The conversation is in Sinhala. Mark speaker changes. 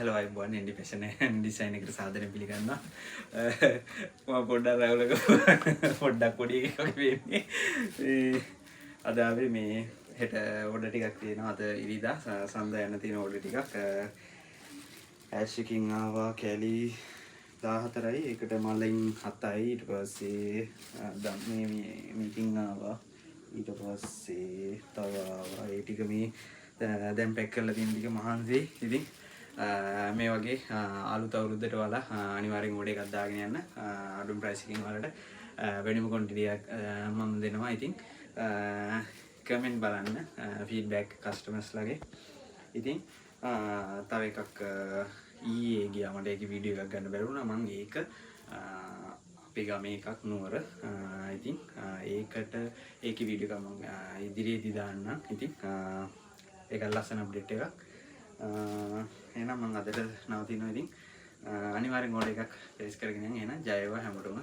Speaker 1: hello everyone in fashion and design එකට සාදරයෙන් පිළිගන්නවා. මම පොඩ්ඩක් රැවුලක පොඩ්ඩක් පොඩි එකක් වෙන්නේ. අද ආවේ මේ හෙට ඕඩර් ටිකක් තියෙනවා. අද ඉරිදා සඳ යන තියෙන ඕඩර් ටිකක්. ඇෂ් එකකින් ආවා කැලි 14යි. ඒකට මලින් 7යි. ඊට පස්සේ මේ මීටින් ආවා. ඊට පස්සේ තව ආවා. ඒ ටික මේ දැන් පැක් කරලා තියෙන ටික මහන්සි. ඉතින් මේ වගේ අලුත් අවුරුද්දට වලා අනිවාර්යෙන් ඕඩර් එකක් දාගෙන යන්න. අඩුම ප්‍රයිස් එකකින් වලට වැඩිම quantity එකක් මම දෙනවා. ඉතින් කමෙන්ට් බලන්න ෆීඩ්බැක් කස්ටමර්ස් ලගේ. ඉතින් තව එකක් ඊයේ ගියා මට ඒක වීඩියෝ එකක් ගන්න බැරි වුණා. මම ඒක අපේ ගමේ එකක් නුවර. ඉතින් ඒකට ඒකේ වීඩියෝ එක මම ඉදිරියේදී දාන්නම්. ඉතින් ඒක ලස්සන අප්ඩේට් එකක්. එහෙනම් මම අදට නවතිනවා. ඉතින් අනිවාර්යෙන් ඕඩර් එකක් ප්ලේස් කරගෙන යන්න. එහෙනම් ජය වේවා හැමෝටම.